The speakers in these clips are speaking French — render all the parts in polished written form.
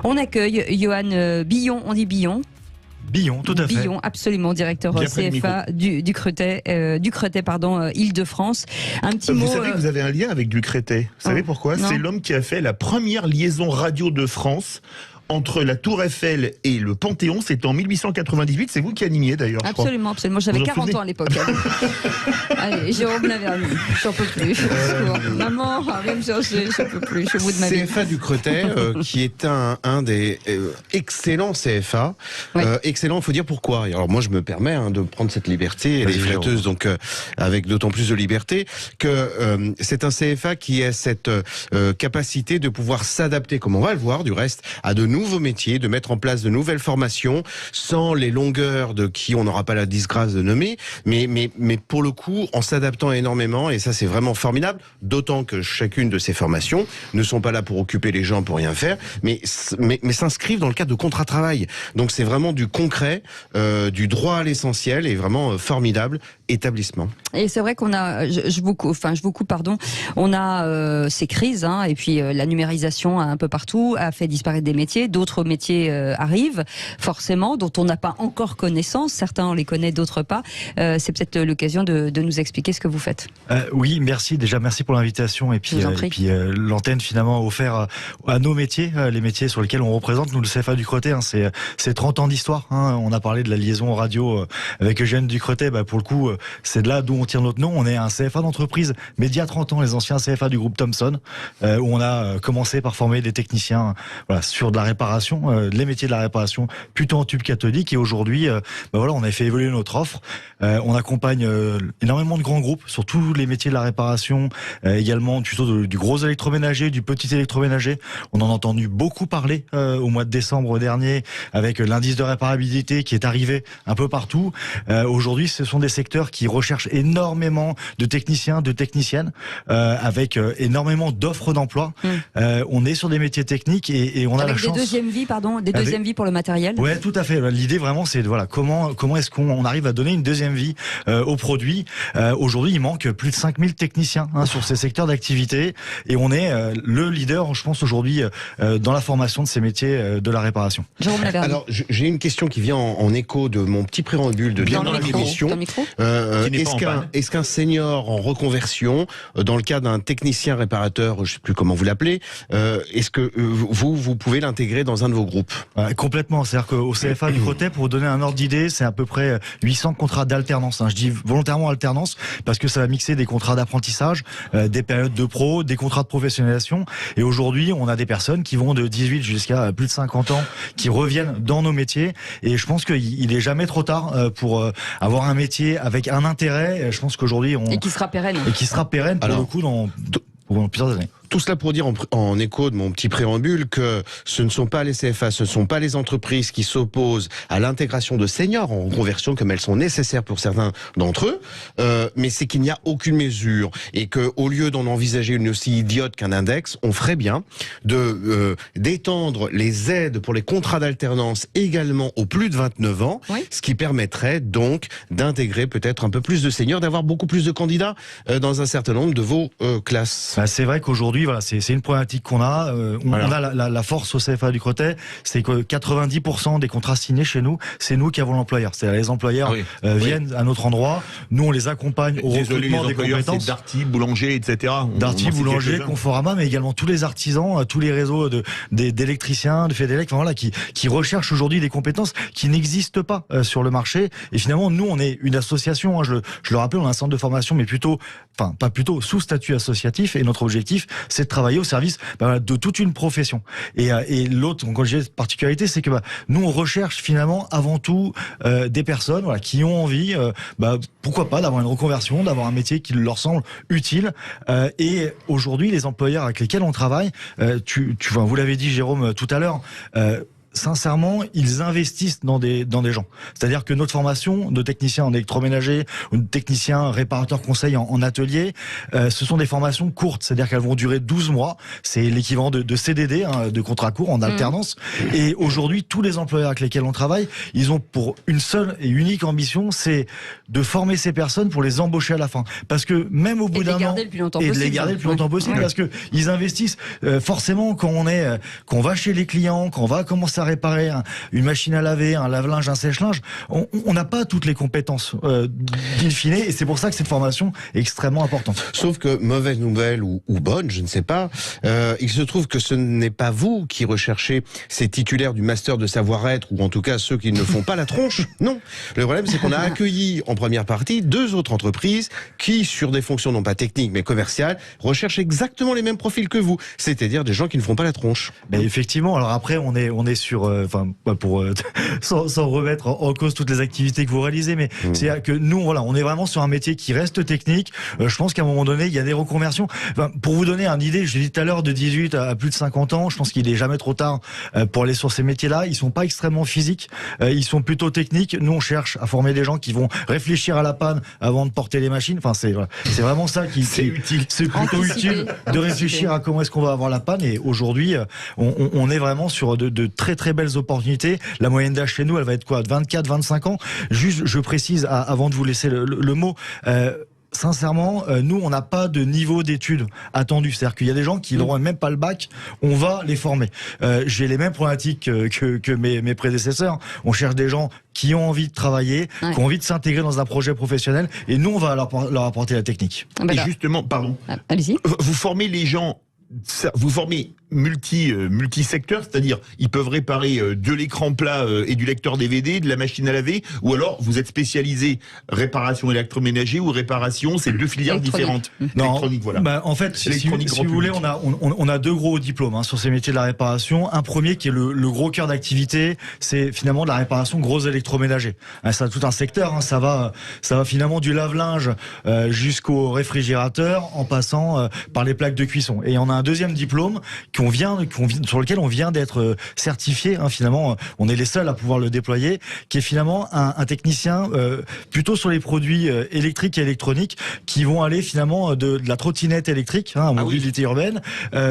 On accueille Johan Billon, on dit Billon. Billon, tout à fait. Billon, absolument, directeur CFA du Cretay, Île-de-France. Un petit mot. Vous savez que vous avez un lien avec du Cretay. Vous savez pourquoi ? C'est l'homme qui a fait la première liaison radio de France entre la Tour Eiffel et le Panthéon. C'était en 1898. C'est vous qui animiez d'ailleurs, je crois. Absolument. J'avais 40 ans à l'époque. Allez, Jérôme Lavergne, j'en peux plus. Maman, viens me chercher, j'en peux plus. Je suis au bout de ma vie. CFA du Cretay, qui est un des excellents CFA. Excellent, il faut dire pourquoi. Alors moi, je me permets de prendre cette liberté. Elle est flatteuse, donc avec d'autant plus de liberté que c'est un CFA qui a cette capacité de pouvoir s'adapter, comme on va le voir du reste, à de nouveaux métiers, de mettre en place de nouvelles formations, sans les longueurs de qui on n'aura pas la disgrâce de nommer, mais pour le coup, en s'adaptant énormément, et ça c'est vraiment formidable, d'autant que chacune de ces formations ne sont pas là pour occuper les gens pour rien faire, mais s'inscrivent dans le cadre de contrat de travail. Donc c'est vraiment du concret, du droit à l'essentiel, et vraiment formidable établissement. Et c'est vrai qu'on a, on a ces crises, et puis la numérisation un peu partout a fait disparaître des métiers, d'autres métiers arrivent, forcément, dont on n'a pas encore connaissance, certains on les connaît, d'autres pas. C'est peut-être l'occasion de nous expliquer ce que vous faites. Oui, merci pour l'invitation, et puis l'antenne finalement offert à nos métiers, les métiers sur lesquels on représente, nous le CFA du Cretay, c'est 30 ans d'histoire, on a parlé de la liaison radio avec Eugène du Cretay, pour le coup c'est de là d'où on tire notre nom. On est un CFA d'entreprise, mais d'il y a 30 ans, les anciens CFA du groupe Thomson, où on a commencé par former des techniciens sur de la réparation, les métiers de la réparation, plutôt en tube cathodique, et aujourd'hui on a fait évoluer notre offre. On accompagne énormément de grands groupes sur tous les métiers de la réparation, également plutôt du gros électroménager, du petit électroménager. On en a entendu beaucoup parler au mois de décembre dernier, avec l'indice de réparabilité qui est arrivé un peu partout. Aujourd'hui, ce sont des secteurs qui recherchent énormément de techniciens, de techniciennes, avec énormément d'offres d'emploi. On est sur des métiers techniques, et on a la chance... Des deuxièmes vies pour le matériel. Ouais, tout à fait. L'idée vraiment, c'est comment est-ce qu'on arrive à donner une deuxième vie aux produits. Aujourd'hui, il manque plus de 5000 techniciens sur ces secteurs d'activité, et on est le leader, je pense, aujourd'hui dans la formation de ces métiers de la réparation. Alors, j'ai une question qui vient en écho de mon petit préambule de bien dans l'émission. Est-ce qu'un senior en reconversion, dans le cas d'un technicien réparateur, je ne sais plus comment vous l'appelez, est-ce que vous pouvez l'intégrer dans un de vos groupes ? Complètement. C'est-à-dire qu'au CFA du Cretay, pour vous donner un ordre d'idée, c'est à peu près 800 contrats d'alternance. Je dis volontairement alternance parce que ça va mixer des contrats d'apprentissage, des périodes de pro, des contrats de professionnalisation. Et aujourd'hui, on a des personnes qui vont de 18 jusqu'à plus de 50 ans, qui reviennent dans nos métiers. Et je pense qu'il est jamais trop tard pour avoir un métier avec un intérêt. Je pense qu'aujourd'hui, et qui sera pérenne. Et qui sera pérenne pour le coup dans plusieurs années. Tout cela pour dire en écho de mon petit préambule que ce ne sont pas les CFA, ce ne sont pas les entreprises qui s'opposent à l'intégration de seniors en reconversion comme elles sont nécessaires pour certains d'entre eux, mais c'est qu'il n'y a aucune mesure, et qu'au lieu d'en envisager une aussi idiote qu'un index, on ferait bien d'étendre les aides pour les contrats d'alternance également aux plus de 29 ans, ce qui permettrait donc d'intégrer peut-être un peu plus de seniors, d'avoir beaucoup plus de candidats dans un certain nombre de vos classes. C'est vrai qu'aujourd'hui, c'est une problématique qu'on a. On a la force au CFA du Cretay, c'est que 90% des contrats signés chez nous, c'est nous qui avons l'employeur. C'est-à-dire les employeurs viennent à notre endroit, nous on les accompagne au recrutement des compétences. C'est Darty, Boulanger, etc. Darty, Boulanger, Conforama, mais également tous les artisans, tous les réseaux d'électriciens, de Fédélec, qui recherchent aujourd'hui des compétences qui n'existent pas sur le marché. Et finalement, nous on est une association. Je le rappelle, on a un centre de formation, mais sous statut associatif. Et notre objectif, c'est de travailler au service de toute une profession. Et l'autre particularité, c'est que nous, on recherche finalement avant tout des personnes qui ont envie, pourquoi pas, d'avoir une reconversion, d'avoir un métier qui leur semble utile. Et aujourd'hui, les employeurs avec lesquels on travaille, vous l'avez dit, Jérôme, tout à l'heure, sincèrement, ils investissent dans des gens. C'est-à-dire que notre formation de technicien en électroménager ou de technicien réparateur conseil en atelier, ce sont des formations courtes. C'est-à-dire qu'elles vont durer 12 mois. C'est l'équivalent de CDD, de contrat court en alternance. Et aujourd'hui, tous les employeurs avec lesquels on travaille, ils ont pour une seule et unique ambition, c'est de former ces personnes pour les embaucher à la fin. Parce que même au bout d'un an, et de les garder le plus longtemps possible, parce que ils investissent forcément quand on va chez les clients, quand on va commencer à réparer une machine à laver, un lave-linge, un sèche-linge, on n'a pas toutes les compétences in fine, et c'est pour ça que cette formation est extrêmement importante. Sauf que, mauvaise nouvelle ou bonne, je ne sais pas, il se trouve que ce n'est pas vous qui recherchez ces titulaires du master de savoir-être, ou en tout cas ceux qui ne font pas la tronche. Non. Le problème, c'est qu'on a accueilli en première partie 2 autres entreprises qui, sur des fonctions non pas techniques mais commerciales, recherchent exactement les mêmes profils que vous, c'est-à-dire des gens qui ne font pas la tronche. Mais effectivement, alors après on est sur, sans remettre en cause toutes les activités que vous réalisez, mais c'est que nous, voilà, on est vraiment sur un métier qui reste technique. Je pense qu'à un moment donné, il y a des reconversions. Pour vous donner une idée, je l'ai dit tout à l'heure, de 18 à plus de 50 ans, je pense qu'il est jamais trop tard pour aller sur ces métiers-là. Ils sont pas extrêmement physiques, ils sont plutôt techniques. Nous, on cherche à former des gens qui vont réfléchir à la panne avant de porter les machines. Enfin, c'est vraiment ça c'est utile. C'est plutôt utile de réfléchir à comment est-ce qu'on va avoir la panne. Et aujourd'hui, on est vraiment sur de très très belles opportunités. La moyenne d'âge chez nous, elle va être quoi, 24, 25 ans. Juste, je précise avant de vous laisser le mot. Sincèrement, nous, on n'a pas de niveau d'études attendu. C'est-à-dire qu'il y a des gens qui n'auront même pas le bac, on va les former. J'ai les mêmes problématiques que mes prédécesseurs. On cherche des gens qui ont envie de travailler, qui ont envie de s'intégrer dans un projet professionnel, et nous, on va leur apporter la technique. Et justement, pardon, allez-y. Vous formez les gens, vous formez multi-secteur, c'est-à-dire ils peuvent réparer de l'écran plat et du lecteur DVD, de la machine à laver, ou alors vous êtes spécialisé réparation électroménager ou réparation, c'est 2 filières différentes. Non, électronique, voilà. En fait, si vous voulez, on a 2 gros diplômes sur ces métiers de la réparation. Un premier qui est le gros cœur d'activité, c'est finalement de la réparation gros électroménager. Ça a tout un secteur, ça va finalement du lave-linge jusqu'au réfrigérateur, en passant par les plaques de cuisson. Et on a un deuxième diplôme sur lequel on vient d'être certifié. Finalement, on est les seuls à pouvoir le déployer, qui est finalement un technicien plutôt sur les produits électriques et électroniques, qui vont aller finalement de la trottinette électrique, mobilité urbaine,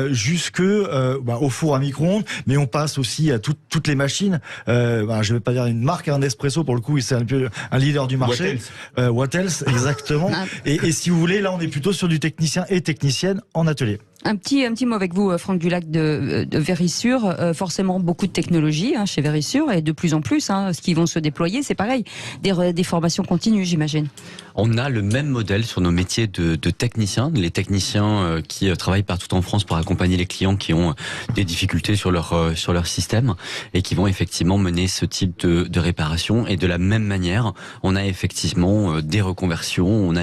jusque au four à micro-ondes, mais on passe aussi à toutes les machines. Je vais pas dire une marque, Nespresso pour le coup, c'est un peu un leader du marché. What else, exactement. Et si vous voulez, là, on est plutôt sur du technicien et technicienne en atelier. Un petit mot avec vous, Franck Dulac de Verisure. Forcément, beaucoup de technologies chez Verisure, et de plus en plus, ce qui vont se déployer, c'est pareil, des formations continues, j'imagine. On a le même modèle sur nos métiers de techniciens, les techniciens qui travaillent partout en France pour accompagner les clients qui ont des difficultés sur leur système, et qui vont effectivement mener ce type de réparation. Et de la même manière, on a effectivement des reconversions,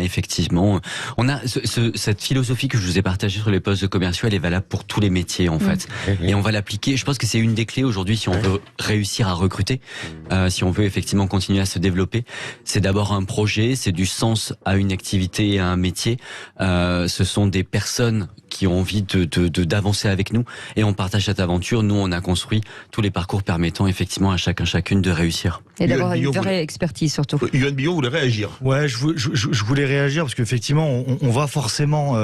cette philosophie que je vous ai partagée sur les postes de commerciaux, elle est valable pour tous les métiers en fait. Et on va l'appliquer. Je pense que c'est une des clés aujourd'hui si on veut réussir à recruter, si on veut effectivement continuer à se développer. C'est d'abord un projet, c'est du sens à une activité et à un métier. Ce sont des personnes qui ont envie d'avancer avec nous, et on partage cette aventure. Nous, on a construit tous les parcours permettant effectivement à chacune de réussir. Et d'avoir une vraie expertise surtout. Yoann Billon voulait réagir. Ouais, je voulais réagir parce qu'effectivement, on va forcément,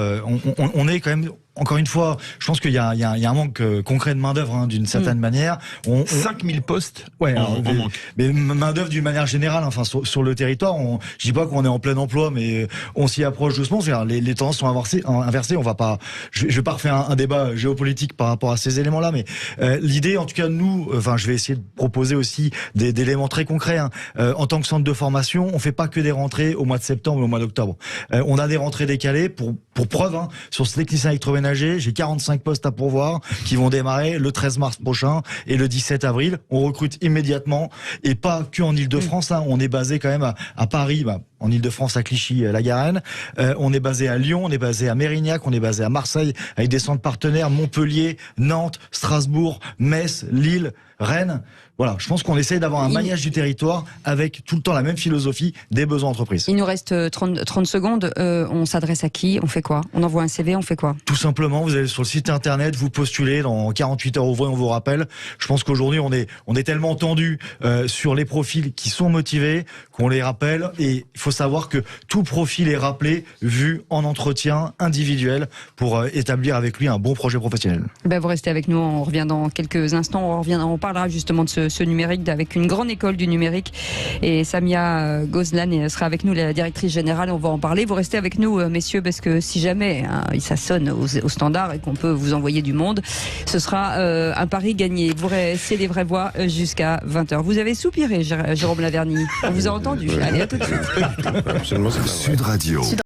on est quand même. Encore une fois, je pense qu'il y a un manque concret de main-d'œuvre d'une certaine manière. 5000 postes en manque. Mais main-d'œuvre d'une manière générale, sur le territoire, je dis pas qu'on est en plein emploi, mais on s'y approche doucement. Les tendances sont inversées. On va pas, je vais pas refaire un débat géopolitique par rapport à ces éléments-là, mais l'idée, en tout cas, je vais essayer de proposer aussi des éléments très concrets. En tant que centre de formation, on fait pas que des rentrées au mois de septembre ou au mois d'octobre. On a des rentrées décalées pour preuve, sur ce technicien électroménager. J'ai 45 postes à pourvoir qui vont démarrer le 13 mars prochain et le 17 avril. On recrute immédiatement, et pas que en Ile-de-France. On est basé quand même à Paris, en Ile-de-France à Clichy-la-Garenne. On est basé à Lyon, on est basé à Mérignac, on est basé à Marseille avec des centres partenaires, Montpellier, Nantes, Strasbourg, Metz, Lille, Rennes. Voilà, je pense qu'on essaye d'avoir un maillage du territoire avec tout le temps la même philosophie des besoins d'entreprise. Il nous reste 30 secondes. On s'adresse à qui? On fait quoi? On envoie un CV, on fait quoi? Tout simplement, vous allez sur le site internet, vous postulez, dans 48 heures ouvrées, on vous rappelle. Je pense qu'aujourd'hui, on est tellement tendu sur les profils qui sont motivés qu'on les rappelle. Et il faut savoir que tout profil est rappelé, vu en entretien individuel pour établir avec lui un bon projet professionnel. Ben vous restez avec nous, on revient dans quelques instants. On parlera justement de ce numérique avec une grande école du numérique. Et Samia Gozlan sera avec nous, la directrice générale. On va en parler. Vous restez avec nous, messieurs, parce que si jamais ça sonne au standard et qu'on peut vous envoyer du monde, ce sera un pari gagné. Vous restez les vraies voix jusqu'à 20h. Vous avez soupiré, Jérôme Laverny. On vous a entendu. Allez, à tout de suite. Absolument, c'est Sud Radio.